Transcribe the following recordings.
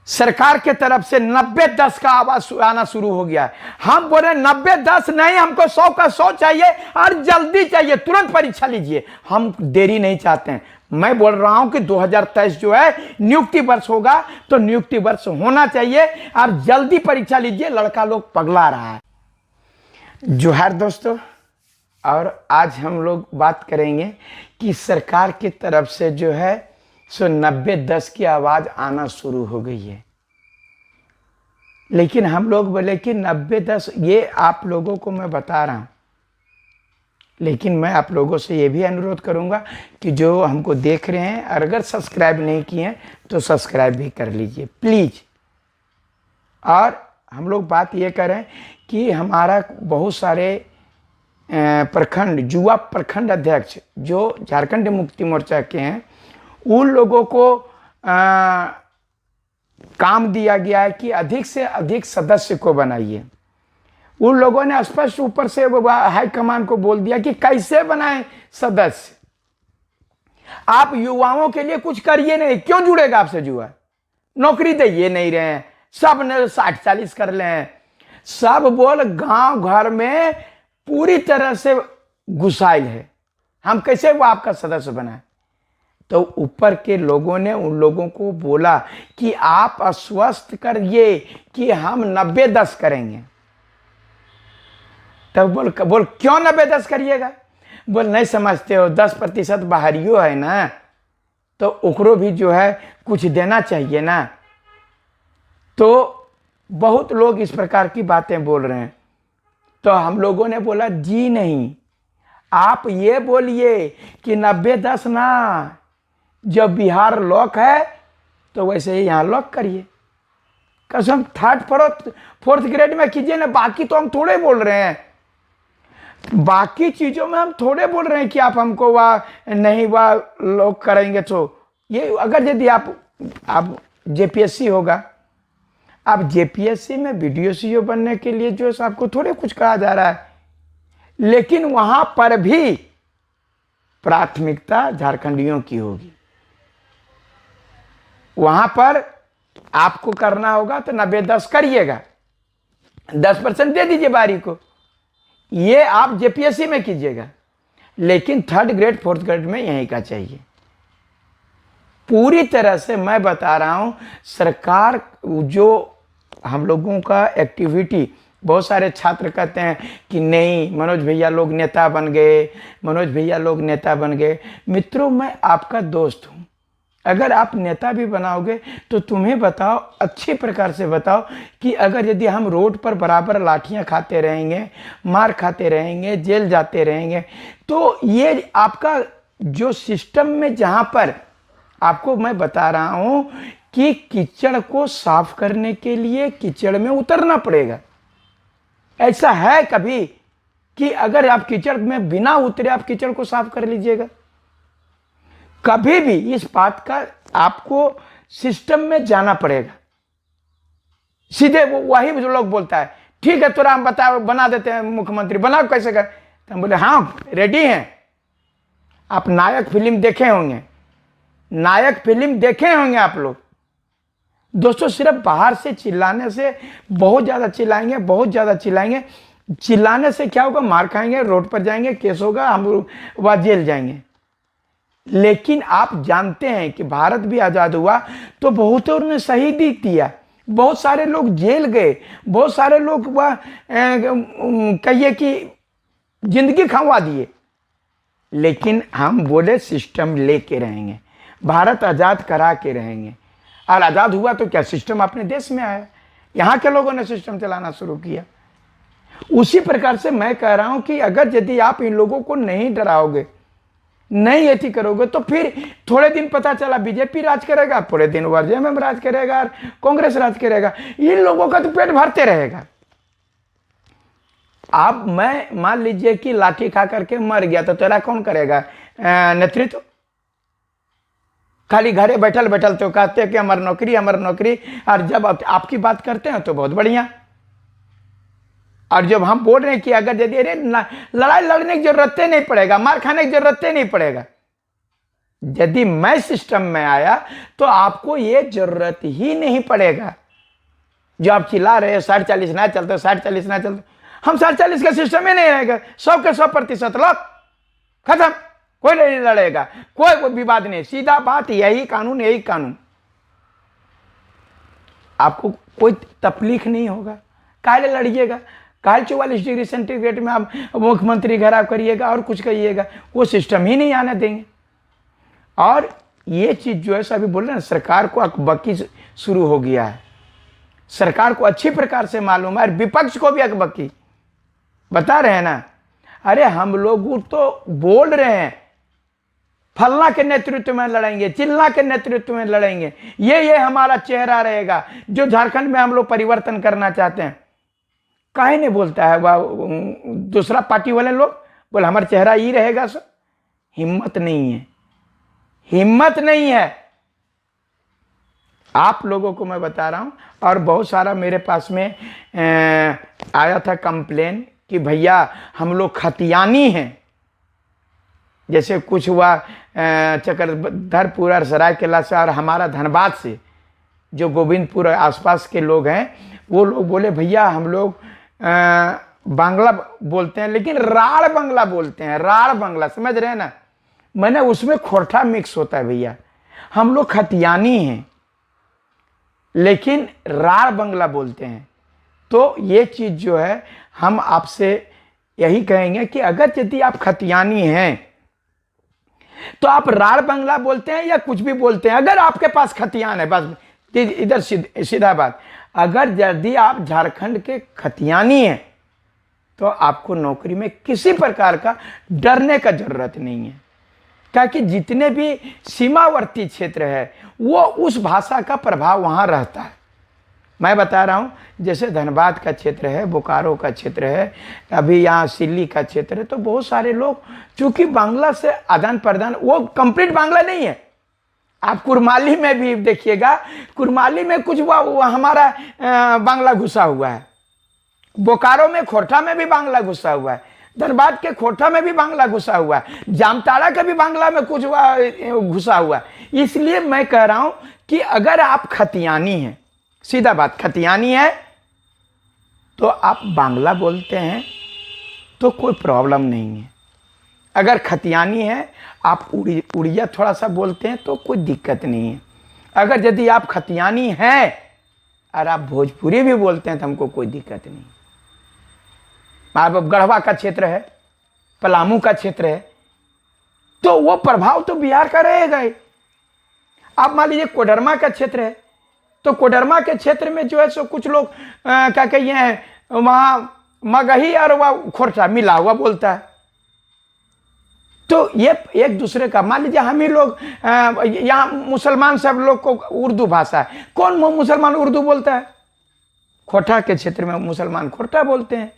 सरकार के तरफ से 90-10 का आवाज आना शुरू हो गया है। हम बोले 90-10 नहीं, हमको 100 का 100 चाहिए और जल्दी चाहिए, तुरंत परीक्षा लीजिए, हम देरी नहीं चाहते हैं। मैं बोल रहा हूं कि 2023 जो है नियुक्ति वर्ष होगा, तो नियुक्ति वर्ष होना चाहिए और जल्दी परीक्षा लीजिए, लड़का लोग पगला रहा है। जोहार दोस्तों, और आज हम लोग बात करेंगे कि सरकार की तरफ से जो है सो 90-10 की आवाज आना शुरू हो गई है। लेकिन हम लोग बोले कि 90-10 ये आप लोगों को मैं बता रहा हूं, लेकिन मैं आप लोगों से ये भी अनुरोध करूंगा कि जो हमको देख रहे हैं और अगर सब्सक्राइब नहीं किए हैं तो सब्सक्राइब भी कर लीजिए प्लीज। और हम लोग बात ये करें कि हमारा बहुत सारे प्रखंड युवा प्रखंड अध्यक्ष जो झारखंड मुक्ति मोर्चा के हैं, उन लोगों को काम दिया गया है कि अधिक से अधिक सदस्य को बनाइए। उन लोगों ने स्पष्ट ऊपर से हाईकमान को बोल दिया कि कैसे बनाएं सदस्य। आप युवाओं के लिए कुछ करिए नहीं, क्यों जुड़ेगा आपसे युवा? नौकरी दे ये नहीं रहे हैं, सब ने 60-40 कर ले हैं, सब बोल गांव घर में पूरी तरह से घुसाइल है, हम कैसे वो आपका सदस्य बनाए? तो ऊपर के लोगों ने उन लोगों को बोला कि आप आश्वस्त करिए कि हम 90-10 करेंगे। तब बोल क्यों 90-10 करिएगा? बोल नहीं समझते हो, 10% बाहरियो है ना, तो ओकरो भी जो है कुछ देना चाहिए ना। तो बहुत लोग इस प्रकार की बातें बोल रहे हैं। तो हम लोगों ने बोला जी नहीं, आप ये बोलिए कि 90-10 ना, जब बिहार लॉक है तो वैसे ही यहाँ लॉक करिए। कसम 3rd-4th ग्रेड में कीजिए ना, बाकी तो हम थोड़े बोल रहे हैं, बाकी चीजों में हम थोड़े बोल रहे हैं कि आप हमको वह नहीं वह लॉक करेंगे। तो ये अगर यदि आप जेपीएससी होगा, आप जेपीएससी में वीडियो बनने के लिए जो है आपको थोड़े कुछ कहा जा रहा है, लेकिन वहां पर भी प्राथमिकता झारखंडियों की होगी। वहां पर आपको करना होगा तो 90-10 करिएगा, 10% दे दीजिए बारी को, ये आप जेपीएससी में कीजिएगा, लेकिन 3rd ग्रेड 4th ग्रेड में यहीं का चाहिए। पूरी तरह से मैं बता रहा हूं, सरकार जो हम लोगों का एक्टिविटी, बहुत सारे छात्र कहते हैं कि नहीं मनोज भैया लोग नेता बन गए, मनोज भैया लोग नेता बन गए। मित्रों, मैं आपका दोस्त हूं, अगर आप नेता भी बनाओगे तो तुम्हें बताओ, अच्छी प्रकार से बताओ कि अगर यदि हम रोड पर बराबर लाठियां खाते रहेंगे, मार खाते रहेंगे, जेल जाते रहेंगे, तो ये आपका जो सिस्टम में, जहां पर आपको मैं बता रहा हूं कि कीचड़ को साफ करने के लिए कीचड़ में उतरना पड़ेगा। ऐसा है कभी कि अगर आप कीचड़ में बिना उतरे आप कीचड़ को साफ कर लीजिएगा? कभी भी इस बात का आपको सिस्टम में जाना पड़ेगा। सीधे वही जो लोग बोलता है ठीक है तोरा हम बताओ, बना देते हैं मुख्यमंत्री, बनाओ कैसे कर? तो हम बोले हाँ रेडी हैं। आप नायक फिल्म देखे होंगे, नायक फिल्म देखे होंगे आप लोग दोस्तों। सिर्फ बाहर से चिल्लाने से, बहुत ज्यादा चिल्लाएंगे, बहुत ज्यादा चिल्लाएंगे, चिल्लाने से क्या होगा? मार खाएंगे, रोड पर जाएंगे, केस होगा, हम वह जेल जाएंगे। लेकिन आप जानते हैं कि भारत भी आजाद हुआ तो बहुतों ने शहीदी दिया, बहुत सारे लोग जेल गए, बहुत सारे लोग वह कहिए कि जिंदगी खंवा दिए। लेकिन हम बोले सिस्टम लेके रहेंगे, भारत आजाद करा के रहेंगे। और आजाद हुआ तो क्या सिस्टम अपने देश में आया, यहाँ के लोगों ने सिस्टम चलाना शुरू किया। उसी प्रकार से मैं कह रहा हूं कि अगर यदि आप इन लोगों को नहीं डराओगे, नहीं ऐसी करोगे, तो फिर थोड़े दिन पता चला बीजेपी राज करेगा, पूरे दिन जेएमएम राज करेगा और कांग्रेस राज करेगा, इन लोगों का तो पेट भरते रहेगा। आप मैं मान लीजिए कि लाठी खा करके मर गया तो तेरा कौन करेगा नेतृत्व? खाली घरे बैठल बैठल तो कहते हैं कि हमारी नौकरी, हमारी नौकरी, और जब आपकी बात करते हैं तो बहुत बढ़िया। और जब हम बोल रहे हैं कि अगर यदि लड़ाई लड़ने की जरूरत नहीं पड़ेगा, मार खाने की जरूरत नहीं पड़ेगा, यदि मैं सिस्टम में आया तो आपको ये जरूरत ही नहीं पड़ेगा। जो आप चिल्ला रहे हैं 60-40 ना चलते, 60-40 ना चलते, हम 60-40 का सिस्टम ही नहीं रहेगा। 100 के 100% लॉक, खत्म, कोई नहीं लड़ेगा, कोई विवाद नहीं, सीधा बात, यही कानून, यही कानून। आपको कोई तकलीफ नहीं होगा, काहे लड़िएगा, काहे 44 डिग्री सेंटीग्रेड में आप मुख्यमंत्री घर आप करिएगा और कुछ करिएगा, वो सिस्टम ही नहीं आने देंगे। और ये चीज जो है सभी बोल रहे हैं, सरकार को अकबकी शुरू हो गया है, सरकार को अच्छी प्रकार से मालूम है, और विपक्ष को भी अकबकी बता रहे हैं ना। अरे हम लोग तो बोल रहे हैं फलना के नेतृत्व में लड़ेंगे, चिल्ला के नेतृत्व में लड़ेंगे, ये हमारा चेहरा रहेगा, जो झारखंड में हम लोग परिवर्तन करना चाहते हैं। काहे नहीं बोलता है वह दूसरा पार्टी वाले लोग, बोले हमारा चेहरा ये रहेगा। सर हिम्मत नहीं है, हिम्मत नहीं है। आप लोगों को मैं बता रहा हूं, और बहुत सारा मेरे पास में आया था कंप्लेन कि भैया हम लोग खतियानी हैं। जैसे कुछ हुआ चक्रधरपुर और सरायकेला से और हमारा धनबाद से, जो गोविंदपुर आसपास के लोग हैं, वो लोग बोले भैया हम लोग बांग्ला बोलते हैं, लेकिन राड़ बांग्ला बोलते हैं, राड़ बांग्ला, समझ रहे हैं ना। मैंने उसमें खोरठा मिक्स होता है भैया, हम लोग खतियानी हैं लेकिन राड़ बांग्ला बोलते हैं। तो ये चीज जो है हम आपसे यही कहेंगे कि अगर यदि आप खतियानी हैं तो आप राड़ बांग्ला बोलते हैं या कुछ भी बोलते हैं, अगर आपके पास खतियान है, बस इधर सीधा बात, अगर यदि आप झारखंड के खतियानी हैं तो आपको नौकरी में किसी प्रकार का डरने का जरूरत नहीं है, क्योंकि जितने भी सीमावर्ती क्षेत्र है वो उस भाषा का प्रभाव वहां रहता है। मैं बता रहा हूं, जैसे धनबाद का क्षेत्र है, बोकारो का क्षेत्र है, अभी यहाँ सिल्ली का क्षेत्र है, तो बहुत सारे लोग चूंकि बांग्ला से आदान प्रदान, वो कंप्लीट बांग्ला नहीं है। आप कुरमाली में भी देखिएगा, कुरमाली में कुछ वो हमारा बांग्ला घुसा हुआ है, बोकारो में खोरठा में भी बांग्ला घुसा हुआ है, धनबाद के खोरठा में भी बांग्ला घुसा हुआ है, जामताड़ा का भी बांग्ला में कुछ घुसा हुआ है। इसलिए मैं कह रहा हूं कि अगर आप खतियानी हैं, सीधा बात, खतियानी है तो आप बांग्ला बोलते हैं तो कोई प्रॉब्लम नहीं है। अगर खतियानी है, आप उड़िया थोड़ा सा बोलते हैं तो कोई दिक्कत नहीं है। अगर यदि आप खतियानी हैं और आप भोजपुरी भी बोलते हैं तो हमको कोई दिक्कत नहीं। आप गढ़वा का क्षेत्र है, पलामू का क्षेत्र है, तो वो प्रभाव तो बिहार का रहेगा ही। आप मान लीजिए कोडरमा का क्षेत्र है, तो कोडरमा के क्षेत्र में जो है सो कुछ लोग क्या कहिए हैं, वहां मगही और वह खोरठा मिला हुआ बोलता है। तो ये एक दूसरे का, मान लीजिए हम ही लोग यहाँ मुसलमान सब लोग को उर्दू भाषा है, कौन मुसलमान उर्दू बोलता है? खोरठा के क्षेत्र में मुसलमान खोरठा बोलते हैं,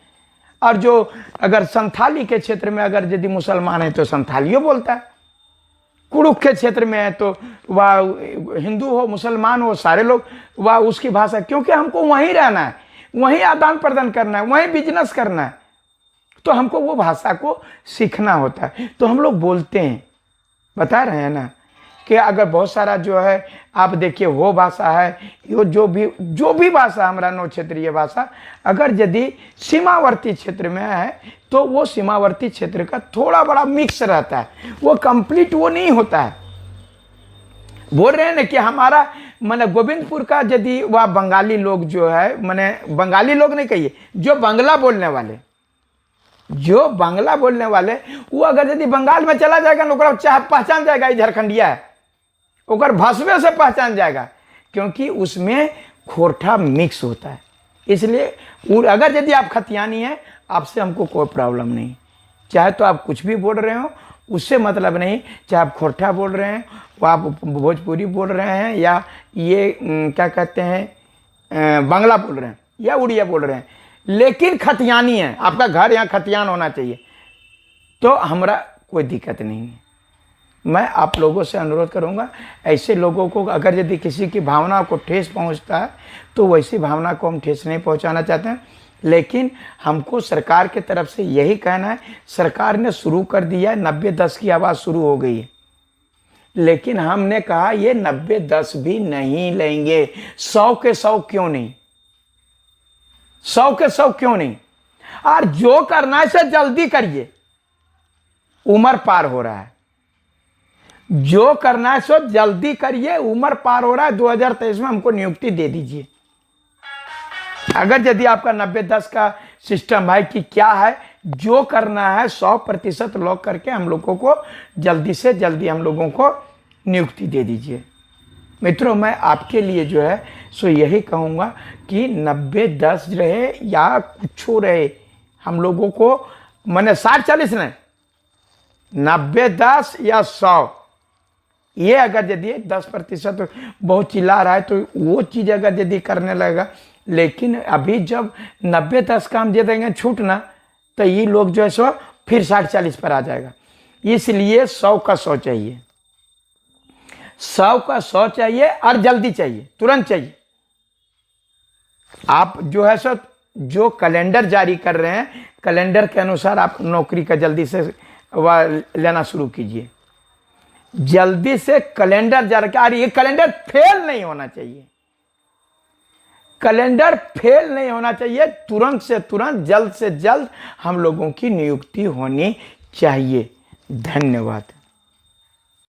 और जो अगर संथाली के क्षेत्र में अगर यदि मुसलमान है तो संथालियों बोलता है। कुड़ुक के क्षेत्र में है तो वह हिंदू हो मुसलमान हो सारे लोग वह उसकी भाषा, क्योंकि हमको वहीं रहना है, वहीं आदान प्रदान करना है, वहीं बिजनेस करना है, तो हमको वो भाषा को सीखना होता है, तो हम लोग बोलते हैं। बता रहे हैं ना कि अगर बहुत सारा जो है आप देखिए वो भाषा है, यो जो भी भाषा हमारा नौ क्षेत्रीय भाषा अगर यदि सीमावर्ती क्षेत्र में है तो वो सीमावर्ती क्षेत्र का थोड़ा बड़ा मिक्स रहता है, वो कंप्लीट वो नहीं होता है। बोल रहे हैं ना कि हमारा मैंने गोविंदपुर का यदि वह बंगाली लोग जो है, मैंने बंगाली लोग नहीं कहिए, जो बांग्ला बोलने वाले, जो बांग्ला बोलने वाले, वो अगर यदि बंगाल में चला जाएगा ना चाहे पहचान जाएगा ये झारखंडिया है, ओकर भाषा से पहचान जाएगा, क्योंकि उसमें खोरठा मिक्स होता है। इसलिए अगर यदि आप खतियानी हैं, आपसे हमको कोई प्रॉब्लम नहीं, चाहे तो आप कुछ भी बोल रहे हो उससे मतलब नहीं, चाहे आप खोरठा बोल रहे हैं, वो आप भोजपुरी बोल रहे हैं, या ये क्या कहते हैं बांग्ला बोल रहे हैं या उड़िया बोल रहे हैं, लेकिन खतियानी है, आपका घर यहाँ खतियान होना चाहिए, तो हमारा कोई दिक्कत नहीं है। मैं आप लोगों से अनुरोध करूंगा, ऐसे लोगों को अगर यदि किसी की भावना को ठेस पहुंचता है तो वैसी भावना को हम ठेस नहीं पहुंचाना चाहते हैं, लेकिन हमको सरकार की तरफ से यही कहना है, सरकार ने शुरू कर दिया है, 90-10 की आवाज़ शुरू हो गई है। लेकिन हमने कहा ये 90-10 भी नहीं लेंगे। 100 के 100 क्यों नहीं, 100 के 100 क्यों नहीं। और जो करना है इसे जल्दी करिए, उम्र पार हो रहा है। जो करना है सो जल्दी करिए, उम्र पार हो रहा है। 2023 में हमको नियुक्ति दे दीजिए। अगर यदि आपका 90-10 का सिस्टम है कि क्या है, जो करना है 100% लॉक करके हम लोगों को जल्दी से जल्दी हम लोगों को नियुक्ति दे दीजिए। मित्रों, मैं आपके लिए जो है सो यही कहूँगा कि 90-10 रहे या कुछ रहे, हम लोगों को मैंने 60-40 नहीं, 90-10 या 100, ये अगर यदि 10% बहुत चिल्ला रहा है तो वो चीज़ अगर यदि करने लगेगा। लेकिन अभी जब 90-10 का हम दे देंगे छूट ना, तो ये लोग जो है सो फिर 60-40 पर आ जाएगा। इसलिए 100 का 100 चाहिए, 100 का 100 चाहिए और जल्दी चाहिए, तुरंत चाहिए। आप जो है सो जो कैलेंडर जारी कर रहे हैं, कैलेंडर के अनुसार आप नौकरी का जल्दी से लेना शुरू कीजिए। जल्दी से कैलेंडर जारी, और ये कैलेंडर फेल नहीं होना चाहिए, कैलेंडर फेल नहीं होना चाहिए। तुरंत से तुरंत, जल्द से जल्द हम लोगों की नियुक्ति होनी चाहिए। धन्यवाद।